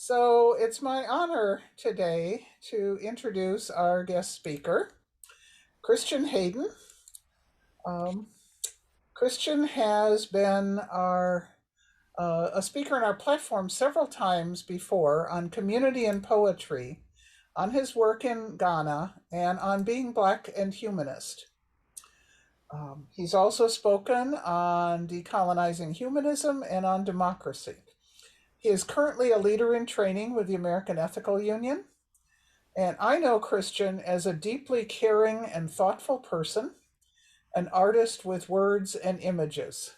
So it's my honor today to introduce our guest speaker, Christian Hayden. Um, Christian has been a speaker on our platform several times before on community and poetry, on his work in Ghana, and on being Black and humanist. He's also spoken on decolonizing humanism and on democracy. He is currently a leader in training with the American Ethical Union. And I know Christian as a deeply caring and thoughtful person, an artist with words and images.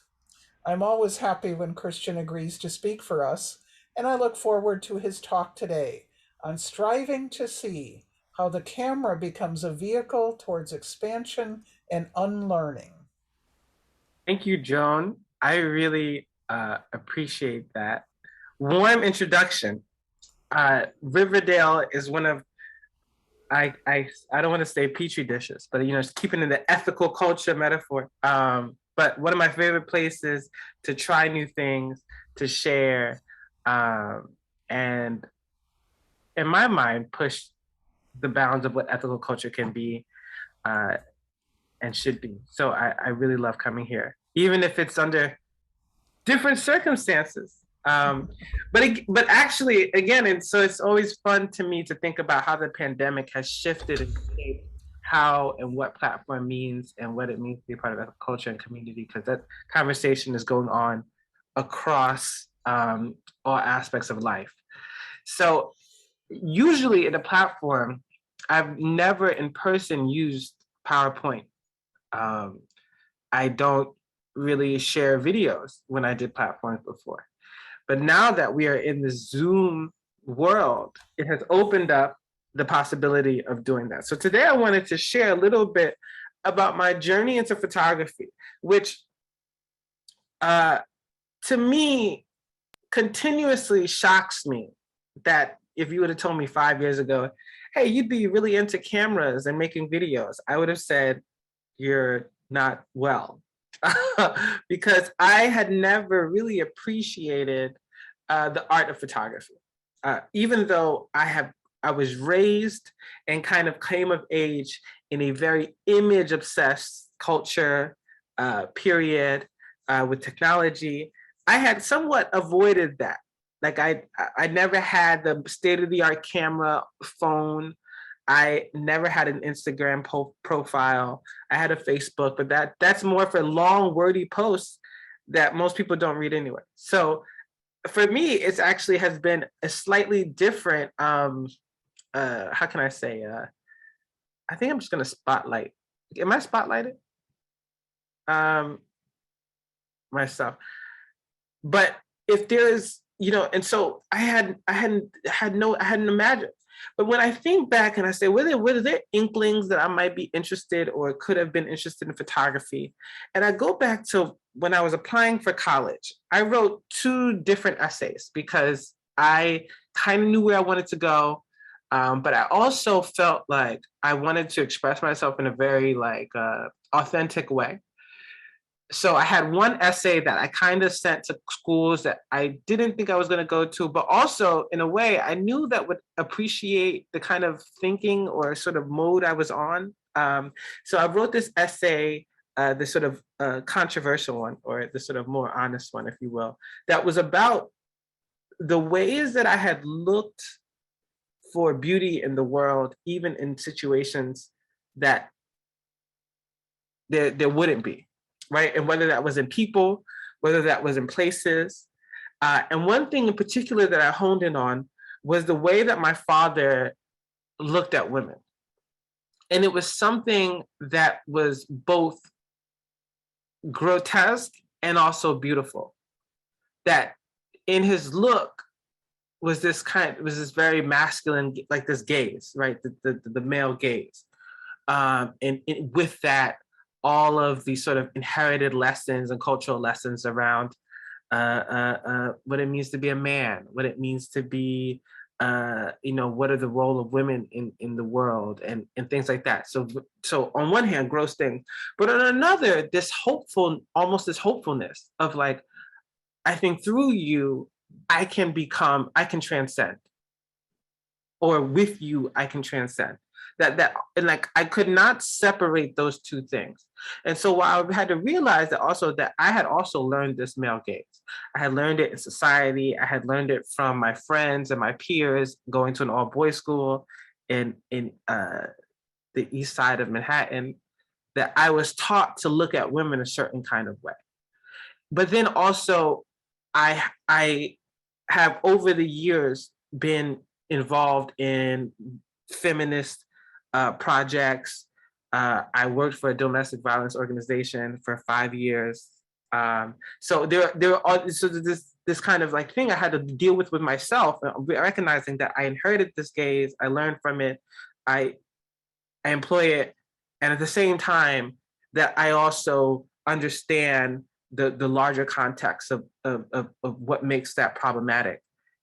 I'm always happy when Christian agrees to speak for us, and I look forward to his talk today on striving to see how the camera becomes a vehicle towards expansion and unlearning. Thank you, Joan. I really appreciate that. Warm introduction. Riverdale is one of I don't want to say petri dishes, but it's keeping in the ethical culture metaphor. But one of my favorite places to try new things, to share, and in my mind, push the bounds of what ethical culture can be and should be. So I really love coming here, even if it's under different circumstances. But actually, again, and so it's always fun to me to think about how the pandemic has shifted and shaped how and what platform means and what it means to be part of a culture and community, because that conversation is going on across all aspects of life. So usually in a platform, I've never in person used PowerPoint. I don't really share videos when I did platforms before. But now that we are in the Zoom world, it has opened up the possibility of doing that. So today I wanted to share a little bit about my journey into photography, which to me continuously shocks me that if you would have told me 5 years ago, hey, you'd be really into cameras and making videos, I would have said, you're not well. Because I had never really appreciated the art of photography. Even though I was raised and kind of came of age in a very image obsessed culture period with technology, I had somewhat avoided that. Like I never had the state of the art camera, phone. I never had an Instagram profile. I had a Facebook, but that's more for long wordy posts that most people don't read anyway. So for me, it's actually has been a slightly different, how can I say, I think I'm just gonna spotlight. Am I spotlighted? Myself. But if there's, and so I hadn't imagined. But when I think back and I say, were there inklings that I might be interested or could have been interested in photography? And I go back to when I was applying for college. I wrote 2 different essays because I kind of knew where I wanted to go. But I also felt like I wanted to express myself in a very authentic way. So I had one essay that I kind of sent to schools that I didn't think I was going to go to, but also in a way I knew that would appreciate the kind of thinking or sort of mode I was on. So I wrote this essay, the sort of controversial one, or the sort of more honest one, if you will, that was about the ways that I had looked for beauty in the world, even in situations that there wouldn't be. Right? And whether that was in people, whether that was in places. And one thing in particular that I honed in on was the way that my father looked at women. And it was something that was both grotesque and also beautiful. That in his look was this very masculine, like this gaze, right? The male gaze. And with that, all of these sort of inherited lessons and cultural lessons around what it means to be a man, what it means to be, what are the role of women in the world and things like that. So on one hand, gross things, but on another, almost this hopefulness of like, I think through you, I can transcend, or with you, I can transcend. And like I could not separate those two things. And so while I had to realize that also that I had also learned this male gaze. I had learned it in society. I had learned it from my friends and my peers going to an all-boys school in the east side of Manhattan, that I was taught to look at women a certain kind of way. But then also I have over the years been involved in feminist projects. I worked for a domestic violence organization for 5 years. So there are so this kind of like thing I had to deal with myself, recognizing that I inherited this gaze, I learned from it, I I employ it, and at the same time that I also understand the larger context of what makes that problematic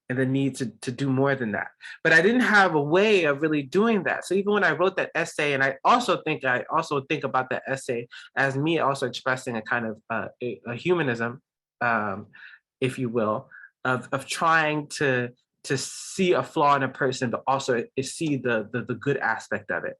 and the need to do more than that. But I didn't have a way of really doing that. So even when I wrote that essay, and I also think about that essay as me also expressing a kind of a humanism, um, if you will, of trying to see a flaw in a person, but also see the good aspect of it.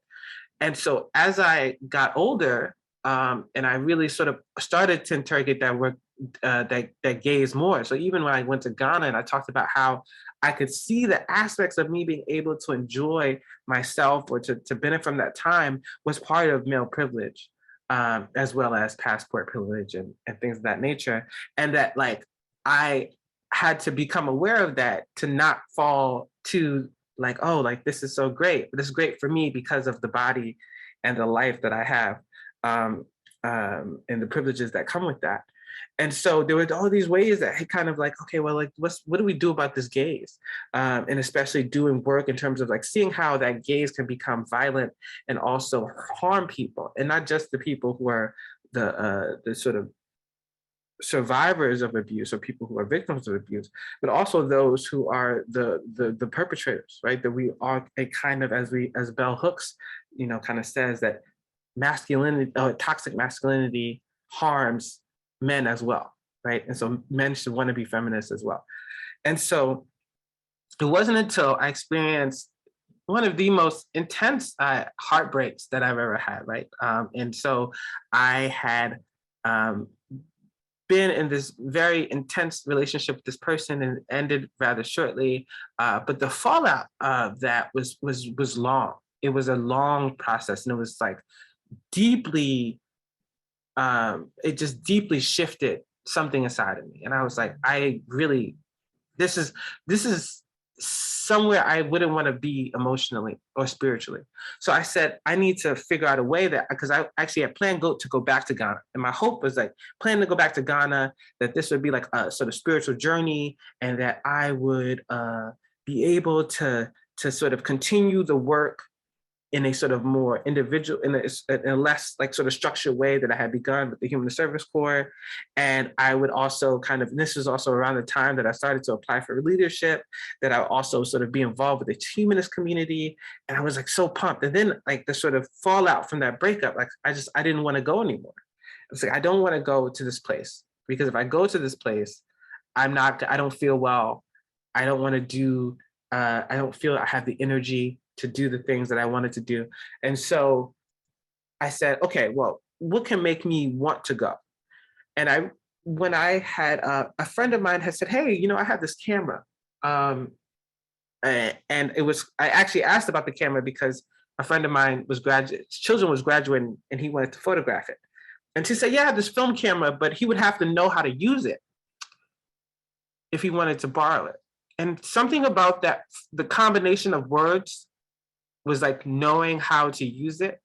And so as I got older, and I really sort of started to interrogate that work, that gaze more. So even when I went to Ghana and I talked about how I could see the aspects of me being able to enjoy myself or to benefit from that time was part of male privilege, as well as passport privilege and things of that nature. And that like I had to become aware of that to not fall to like, oh, like this is so great. This is great for me because of the body and the life that I have, and the privileges that come with that. And so there were all these ways that kind of like, okay, well, like, what do we do about this gaze? And especially doing work in terms of like seeing how that gaze can become violent and also harm people, and not just the people who are the sort of survivors of abuse or people who are victims of abuse, but also those who are the perpetrators, right? That we are a kind of, as Bell Hooks, kind of says that masculinity, toxic masculinity harms men as well, right? And so men should want to be feminists as well. And so it wasn't until I experienced one of the most intense heartbreaks that I've ever had, right? And so I had um, been in this very intense relationship with this person and ended rather shortly. But the fallout of that was long. It was a long process, and it was like deeply. It just deeply shifted something inside of me, and I was like, I really, this is somewhere I wouldn't want to be emotionally or spiritually. So I said, I need to figure out a way that, because I actually had planned to go back to Ghana. And my hope was like planning to go back to Ghana, that this would be like a sort of spiritual journey, and that I would be able to sort of continue the work in a sort of more individual, in a less like sort of structured way that I had begun with the Human Service Corps. And I would also kind of, this was also around the time that I started to apply for leadership, that I would also sort of be involved with the humanist community. And I was like so pumped. And then like the sort of fallout from that breakup, like I didn't want to go anymore. I was like, I don't want to go to this place, because if I go to this place, I don't feel well. I don't want to do, I don't feel I have the energy to do the things that I wanted to do. And so I said, okay, well, what can make me want to go? And when I had a friend of mine had said, hey, I have this camera. And I actually asked about the camera because a friend of mine his children was graduating and he wanted to photograph it. And she said, yeah, I have this film camera, but he would have to know how to use it if he wanted to borrow it. And something about that, the combination of words was like knowing how to use it.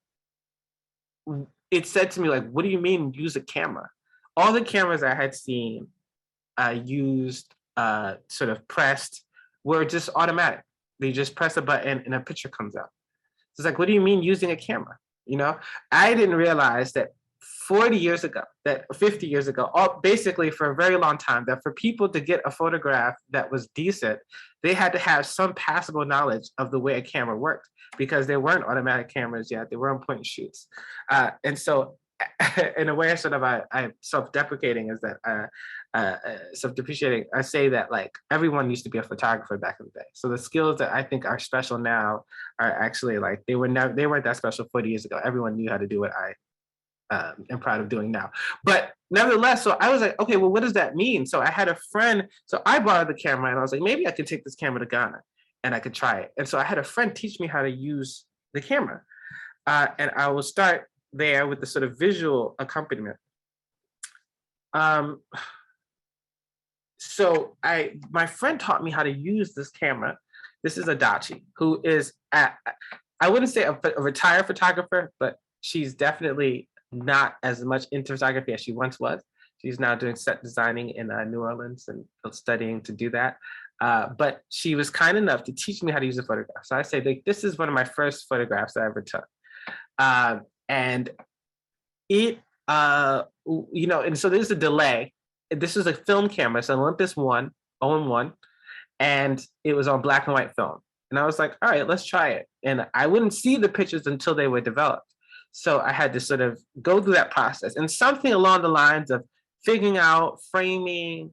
It said to me, like, what do you mean use a camera? All the cameras I had seen used, sort of pressed, were just automatic. They just press a button and a picture comes out. So it's like, what do you mean using a camera? I didn't realize that 40 years ago, that 50 years ago, basically for a very long time, that for people to get a photograph that was decent, they had to have some passable knowledge of the way a camera worked, because there weren't automatic cameras yet. They weren't point and shoots. And so in a way, sort of I self-deprecating, is that self-depreciating, I say that like everyone used to be a photographer back in the day. So the skills that I think are special now are actually like they weren't that special 40 years ago. Everyone knew how to do what I am proud of doing now. But nevertheless, so I was like, okay, well, what does that mean? So I had a friend, so I borrowed the camera and I was like, maybe I could take this camera to Ghana and I could try it. And so I had a friend teach me how to use the camera. And I will start there with the sort of visual accompaniment. Um, so my friend taught me how to use this camera. This is Adachi, who is I wouldn't say a retired photographer, but she's definitely not as much into photography as she once was. She's now doing set designing in New Orleans and studying to do that. But she was kind enough to teach me how to use a photograph. So I say, like, this is one of my first photographs that I ever took. And it, and so there's a delay. This is a film camera. It's an Olympus 1, 0-1, and it was on black and white film. And I was like, all right, let's try it. And I wouldn't see the pictures until they were developed. So I had to sort of go through that process, and something along the lines of figuring out framing,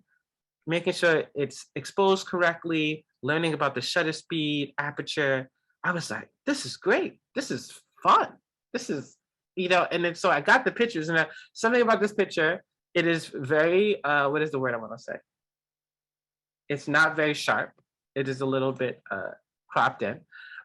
making sure it's exposed correctly, learning about the shutter speed, aperture. I was like, this is great. This is fun. This is, and then so I got the pictures, and something about this picture, it is very, what is the word I want to say? It's not very sharp. It is a little bit cropped in,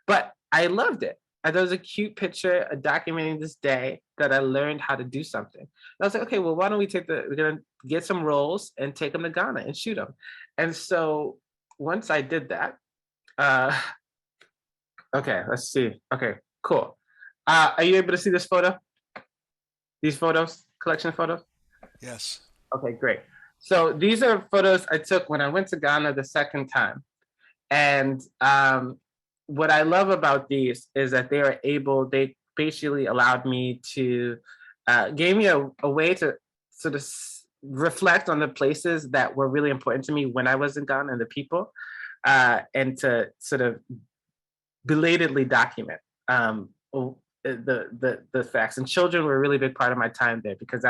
but I loved it. I thought it was a cute picture documenting this day that I learned how to do something. And I was like, okay, well, why don't we're gonna get some rolls and take them to Ghana and shoot them. And so once I did that, okay, let's see. Okay, cool. Are you able to see this photo? These photos, collection of photos? Yes. Okay, great. So these are photos I took when I went to Ghana the second time. And what I love about these is that they basically allowed me to, gave me a way to sort of reflect on the places that were really important to me when I was in Ghana and the people, and to sort of belatedly document the facts. And children were a really big part of my time there, because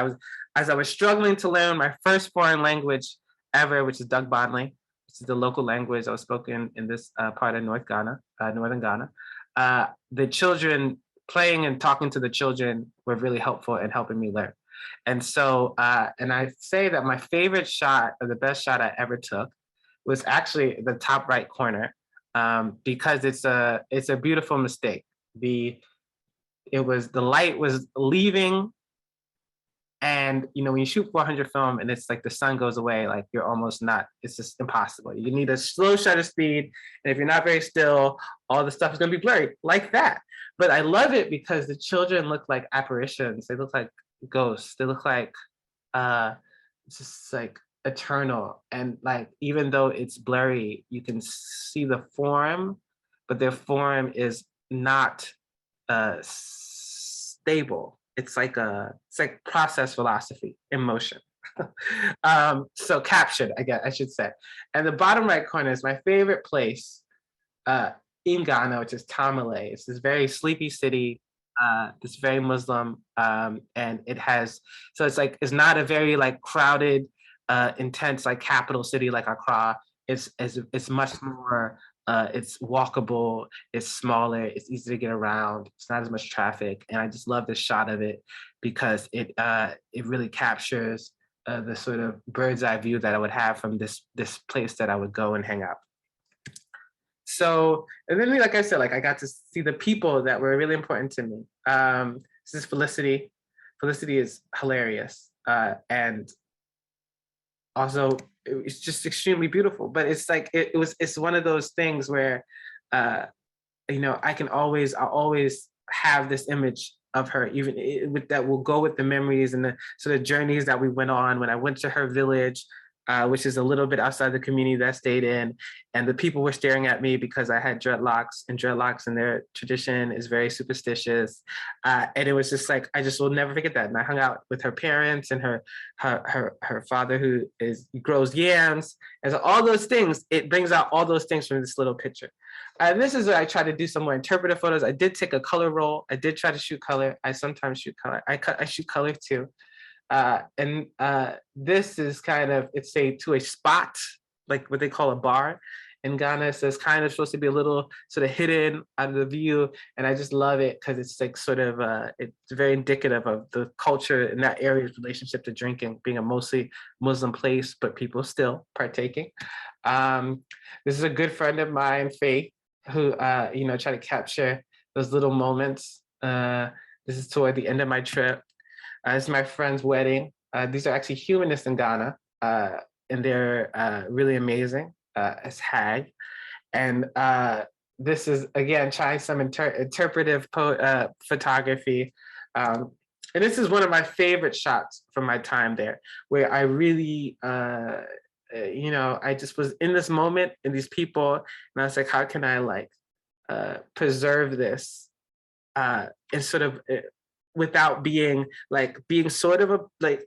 as I was struggling to learn my first foreign language ever, which is Dagbonle, which is the local language that was spoken in this part of northern Ghana. The children, playing and talking to the children, were really helpful in helping me learn. And so, and I say that my favorite shot, or the best shot I ever took, was actually the top right corner, because it's a beautiful mistake. The light was leaving, and when you shoot 400 film and it's like the sun goes away, like you're almost not, it's just impossible. You need a slow shutter speed, and if you're not very still, all the stuff is going to be blurry like that. But I love it because the children look like apparitions. They look like ghosts. They look like just like eternal. And like, even though it's blurry, you can see the form, but their form is not stable. It's like process velocity in motion. So captured, I guess I should say. And the bottom right corner is my favorite place in Ghana, which is Tamale. It's this very sleepy city. It's very Muslim, and it's not a very like crowded, intense like capital city like Accra. It's much more. It's walkable, it's smaller, it's easy to get around, it's not as much traffic. And I just love the shot of it because it really captures the sort of bird's eye view that I would have from this place that I would go and hang out. So, and then like I said, like I got to see the people that were really important to me. This is Felicity. Felicity is hilarious. And also, it's just extremely beautiful. But it's like it's one of those things where I'll always have this image of her, even that will go with the memories and the sort of journeys that we went on when I went to her village, which is a little bit outside the community that I stayed in. And the people were staring at me because I had dreadlocks, and dreadlocks in their tradition is very superstitious. And it was just like, I just will never forget that. And I hung out with her parents and her father, who grows yams. And so all those things, it brings out all those things from this little picture. And this is where I try to do some more interpretive photos. I did take a color roll. I did try to shoot color. I sometimes shoot color. I shoot color too. And this is kind of, it's to a spot, like what they call a bar in Ghana. So it's kind of supposed to be a little sort of hidden out of the view. And I just love it because it's like sort of, it's very indicative of the culture in that area's relationship to drinking, being a mostly Muslim place, but people still partaking. This is a good friend of mine, Faith, who, try to capture those little moments. This is toward the end of my trip. This is my friend's wedding. These are actually humanists in Ghana, and they're really amazing as Hag. And this is, again, trying some interpretive photography. And this is one of my favorite shots from my time there, where I really, I just was in this moment and these people, and I was like, how can I like preserve this and sort of without being sort of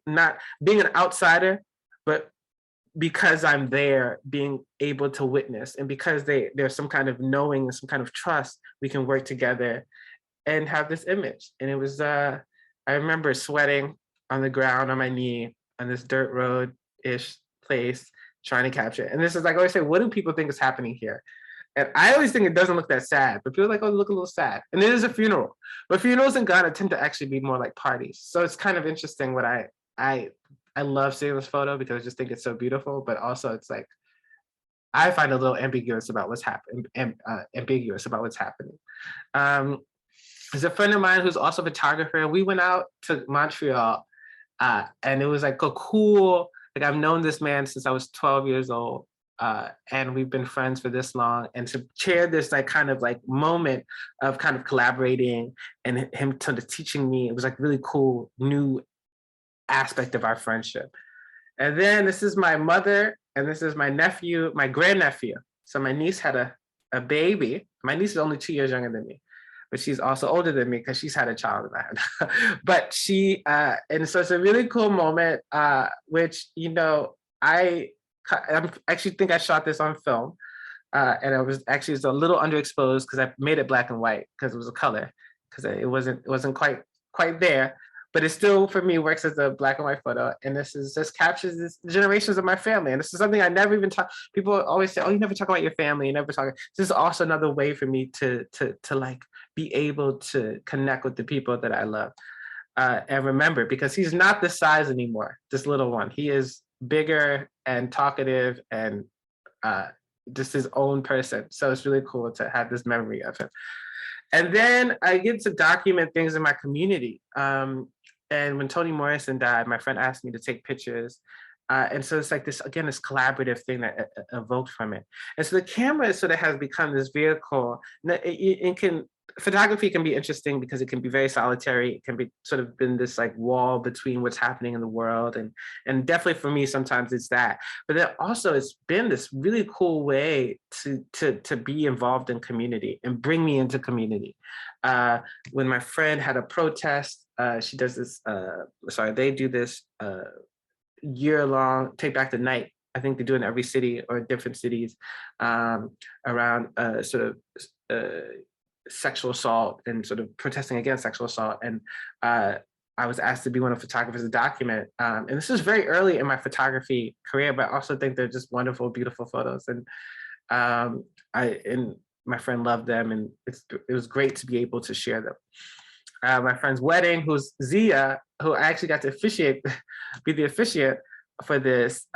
not being an outsider, but because I'm there, being able to witness, and because there's some kind of knowing and some kind of trust, we can work together and have this image. And it was, I remember sweating on the ground on my knee on this dirt road-ish place, trying to capture it. And this is like, I always say, what do people think is happening here? And I always think it doesn't look that sad, but people are like, oh, it look a little sad. And it is a funeral. But funerals in Ghana tend to actually be more like parties. So it's kind of interesting what I love seeing this photo because I just think it's so beautiful, but also it's like, I find a little ambiguous about what's happening, ambiguous about what's happening. There's a friend of mine who's also a photographer. We went out to Montreal and it was like a cool, like I've known this man since I was 12 years old. And we've been friends for this long, and to share this like kind of like moment of kind of collaborating and him sort of teaching me, it was like really cool new aspect of our friendship. And then this is my mother, and this is my nephew, my grandnephew. So my niece had a baby. My niece is only 2 years younger than me, but she's also older than me because she's had a child and I had. But she, and so it's a really cool moment, which, I actually think I shot this on film. And it's a little underexposed because I made it black and white because it was a color, because it wasn't quite there. But it still, for me, works as a black and white photo. And this just captures this generations of my family. And this is something I never even talk. People always say, oh, you never talk about your family. You never talk. This is also another way for me to like be able to connect with the people that I love. And remember, because he's not this size anymore, this little one. He is bigger and talkative and just his own person. So it's really cool to have this memory of him. And then I get to document things in my community. And when Toni Morrison died, my friend asked me to take pictures. And so it's like this, again, this collaborative thing that evoked from it. And so the camera sort of has become this vehicle. Photography can be interesting because it can be very solitary. It can be sort of been this like wall between what's happening in the world. And definitely for me, sometimes it's that. But then also it's been this really cool way to be involved in community and bring me into community. When my friend had a protest, she does this, they do this year-long Take Back the Night. I think they do it in every city or different cities around sort of sexual assault and sort of protesting against sexual assault. And I was asked to be one of the photographers to document. And this is very early in my photography career, but I also think they're just wonderful, beautiful photos. And my friend loved them, and it was great to be able to share them. My friend's wedding, who's Zia, who I actually got to be the officiant for this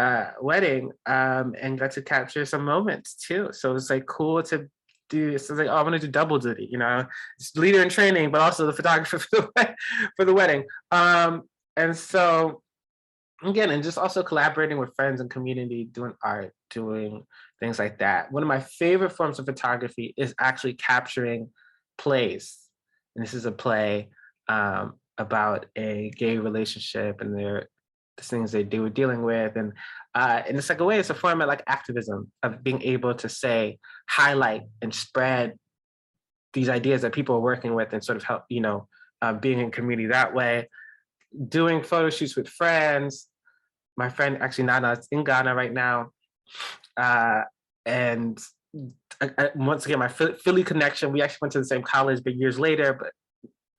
wedding, and got to capture some moments too. So it was like cool to do. So like, oh, I'm gonna do double duty, it's leader in training, but also the photographer for the wedding. And so again, and just also collaborating with friends and community, doing art, doing things like that. One of my favorite forms of photography is actually capturing plays. And this is a play about a gay relationship and the things they were dealing with. And it's like it's a form of like activism, of being able to highlight and spread these ideas that people are working with and sort of help, being in community that way. Doing photo shoots with friends. My friend, actually, Nana, is in Ghana right now. And once again, my Philly connection, we actually went to the same college, but years later, but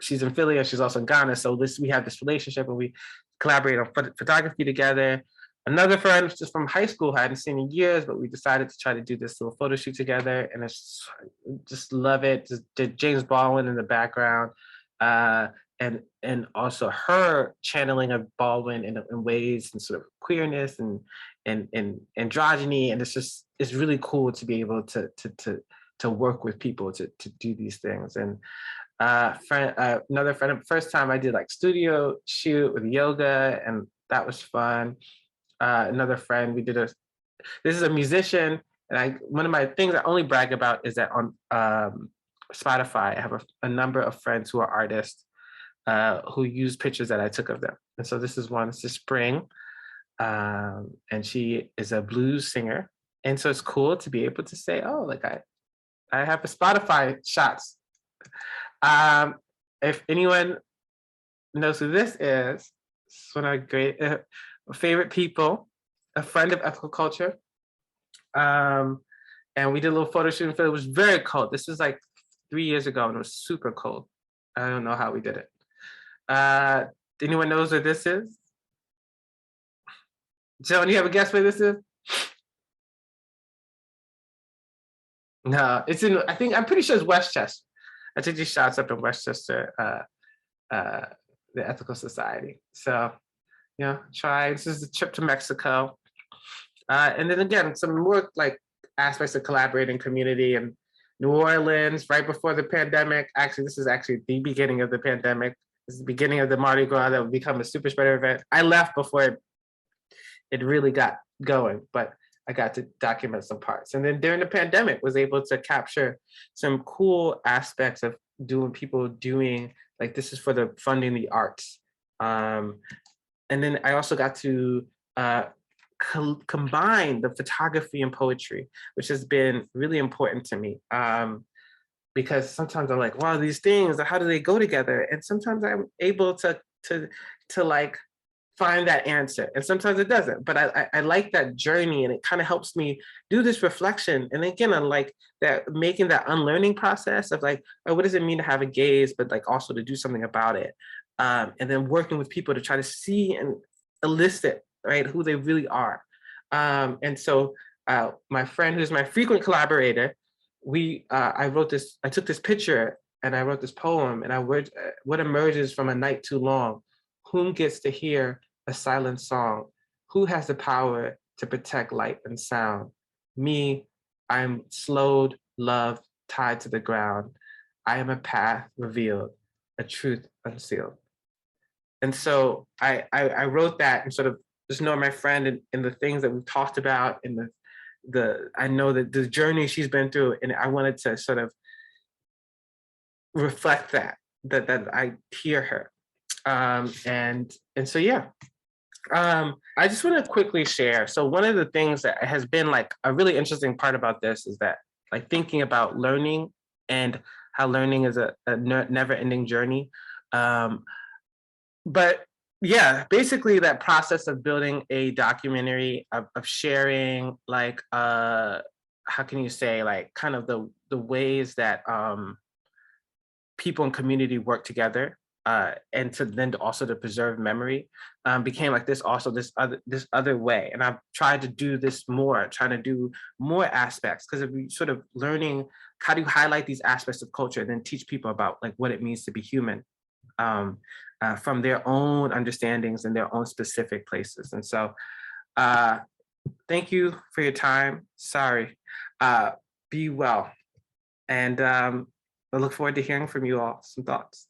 she's in Philly and she's also in Ghana. So we have this relationship and we collaborate on photography together. Another friend just from high school I hadn't seen in years, but we decided to try to do this little photo shoot together, and it's just love it. Just did James Baldwin in the background, and also her channeling of Baldwin in ways and sort of queerness and androgyny, and it's really cool to be able to work with people to do these things. And another friend, first time I did like studio shoot with yoga, and that was fun. Another friend, this is a musician, and one of my things I only brag about is that on Spotify, I have a number of friends who are artists who use pictures that I took of them. And so this is one, it's Spring, and she is a blues singer. And so it's cool to be able to say, oh, like I have a Spotify shots. If anyone knows who this is, it's one of my great favorite people, a friend of Ethical Culture. And we did a little photo shoot. It was very cold. This was like 3 years ago, and it was super cold. I don't know how we did it. Anyone knows what this is? Joan, you have a guess what this is? No, it's in, I'm pretty sure it's Westchester. I took these shots up in Westchester, the Ethical Society. So, try, this is the trip to Mexico. And then again, some more like aspects of collaborating community in New Orleans, right before the pandemic. Actually, this is actually the beginning of the pandemic. This is the beginning of the Mardi Gras that would become a super spreader event. I left before it really got going, but I got to document some parts. And then during the pandemic, was able to capture some cool aspects of people doing, like, this is for the funding the arts. And then I also got to combine the photography and poetry, which has been really important to me. Because sometimes I'm like, wow, these things, how do they go together? And sometimes I'm able to like find that answer, and sometimes it doesn't. But I like that journey, and it kind of helps me do this reflection. And again, I like that, making that unlearning process of like, oh, what does it mean to have a gaze, but like also to do something about it. And then working with people to try to see and elicit, right, who they really are. And so my friend, who's my frequent collaborator, I took this picture and I wrote this poem, and I wrote, what emerges from a night too long? Whom gets to hear a silent song? Who has the power to protect light and sound? Me, I'm slowed, loved, tied to the ground. I am a path revealed, a truth unsealed. And so I wrote that and sort of just knowing my friend and the things that we've talked about, and I know that the journey she's been through, and I wanted to sort of reflect that I hear her. And so, yeah. I just want to quickly share. So one of the things that has been like a really interesting part about this is that, like, thinking about learning and how learning is a never-ending journey. But yeah, basically that process of building a documentary, of sharing, like, how can you say, like, kind of the ways that people in community work together, and to also to preserve memory, became like this other way. And I've tried to do this more, trying to do more aspects, because we sort of learning how do you highlight these aspects of culture and then teach people about like what it means to be human, from their own understandings and their own specific places. And so thank you for your time. Sorry. Be well. And I look forward to hearing from you all some thoughts.